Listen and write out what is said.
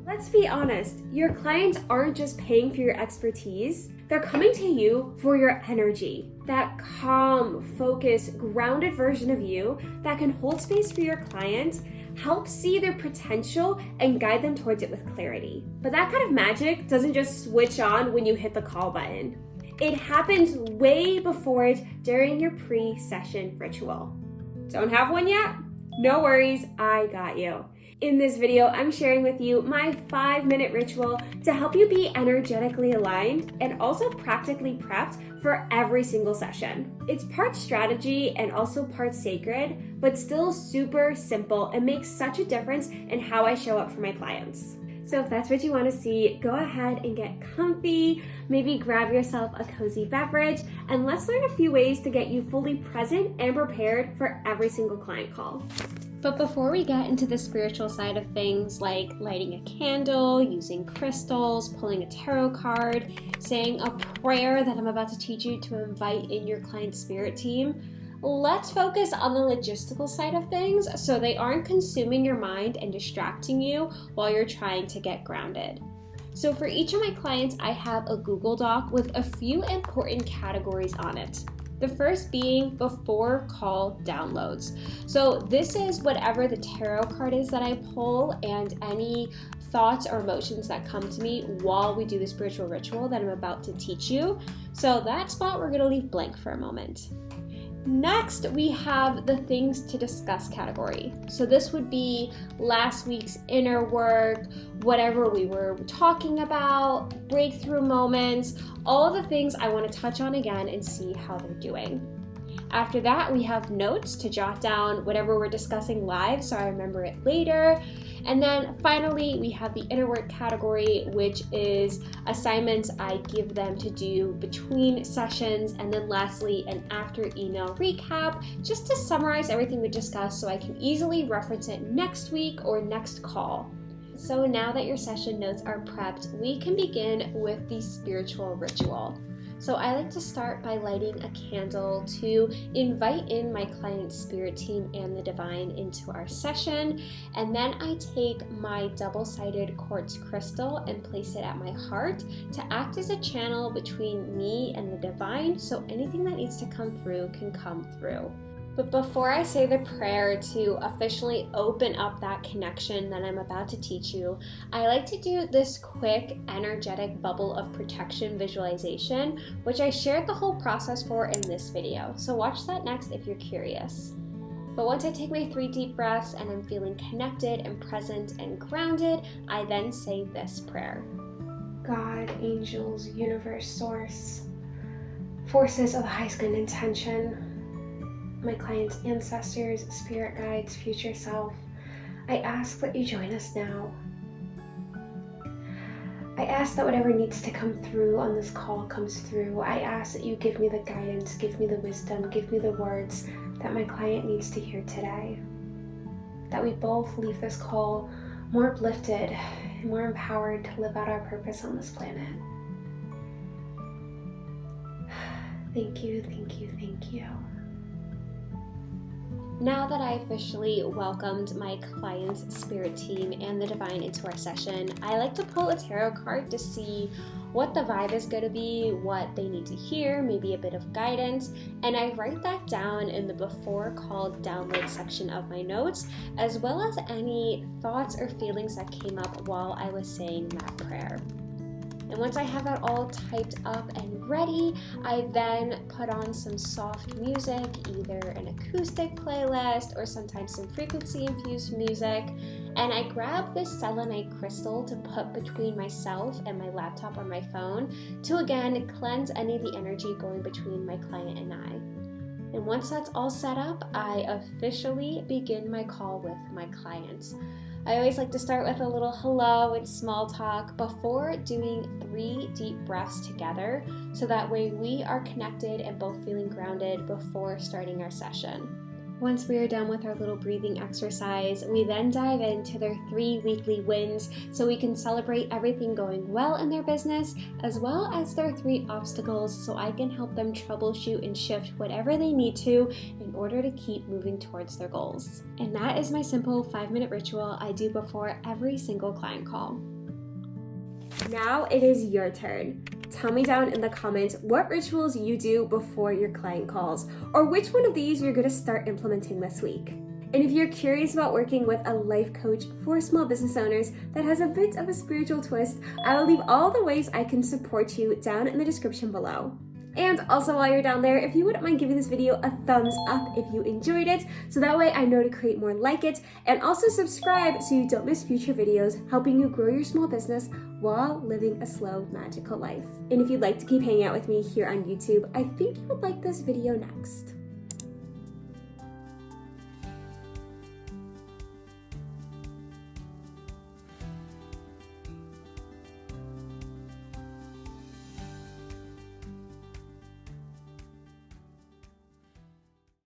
Let's be honest, your clients aren't just paying for your expertise, they're coming to you for your energy. That calm, focused, grounded version of you that can hold space for your client, help see their potential and guide them towards it with clarity. But that kind of magic doesn't just switch on when you hit the call button. It happens way before it during your pre-session ritual. Don't have one yet? No worries, I got you. In this video, I'm sharing with you my 5-minute ritual to help you be energetically aligned and also practically prepped for every single session. It's part strategy and also part sacred, but still super simple and makes such a difference in how I show up for my clients. So if that's what you want to see, go ahead and get comfy, maybe grab yourself a cozy beverage, and let's learn a few ways to get you fully present and prepared for every single client call. But before we get into the spiritual side of things like lighting a candle, using crystals, pulling a tarot card, saying a prayer that I'm about to teach you to invite in your client's spirit team, let's focus on the logistical side of things so they aren't consuming your mind and distracting you while you're trying to get grounded. So for each of my clients, I have a Google Doc with a few important categories on it. The first being before call downloads. So this is whatever the tarot card is that I pull and any thoughts or emotions that come to me while we do the spiritual ritual that I'm about to teach you. So that spot we're gonna leave blank for a moment. Next, we have the things to discuss category. So this would be last week's inner work, whatever we were talking about, breakthrough moments, all the things I want to touch on again and see how they're doing. After that, we have notes to jot down whatever we're discussing live so I remember it later. And then finally, we have the inner work category, which is assignments I give them to do between sessions. And then lastly, an after email recap, just to summarize everything we discussed so I can easily reference it next week or next call. So now that your session notes are prepped, we can begin with the spiritual ritual. So I like to start by lighting a candle to invite in my client's spirit team and the divine into our session. And then I take my double-sided quartz crystal and place it at my heart to act as a channel between me and the divine so anything that needs to come through can come through. But before I say the prayer to officially open up that connection that I'm about to teach you, I like to do this quick energetic bubble of protection visualization, which I shared the whole process for in this video. So watch that next if you're curious. But once I take my 3 deep breaths and I'm feeling connected and present and grounded, I then say this prayer. God, angels, universe, source, forces of the highest good intention, my client's ancestors, spirit guides, future self, I ask that you join us now. I ask that whatever needs to come through on this call comes through. I ask that you give me the guidance, give me the wisdom, give me the words that my client needs to hear today. That we both leave this call more uplifted and more empowered to live out our purpose on this planet. Thank you, thank you, thank you. Now that I officially welcomed my client's spirit team and the divine into our session, I like to pull a tarot card to see what the vibe is going to be, what they need to hear, maybe a bit of guidance, and I write that down in the before call download section of my notes, as well as any thoughts or feelings that came up while I was saying that prayer. And once I have that all typed up and ready, I then put on some soft music, either an acoustic playlist or sometimes some frequency-infused music, and I grab this selenite crystal to put between myself and my laptop or my phone to again cleanse any of the energy going between my client and I. And once that's all set up, I officially begin my call with my client. I always like to start with a little hello and small talk before doing 3 deep breaths together, so that way we are connected and both feeling grounded before starting our session. Once we are done with our little breathing exercise, we then dive into their 3 weekly wins so we can celebrate everything going well in their business, as well as their 3 obstacles so I can help them troubleshoot and shift whatever they need to in order to keep moving towards their goals. And that is my simple 5-minute ritual I do before every single client call. Now it is your turn. Tell me down in the comments what rituals you do before your client calls, or which one of these you're going to start implementing this week. And if you're curious about working with a life coach for small business owners that has a bit of a spiritual twist, I will leave all the ways I can support you down in the description below. And also while you're down there, if you wouldn't mind giving this video a thumbs up if you enjoyed it, so that way I know to create more like it, and also subscribe so you don't miss future videos helping you grow your small business while living a slow, magical life. And if you'd like to keep hanging out with me here on YouTube, I think you would like this video next.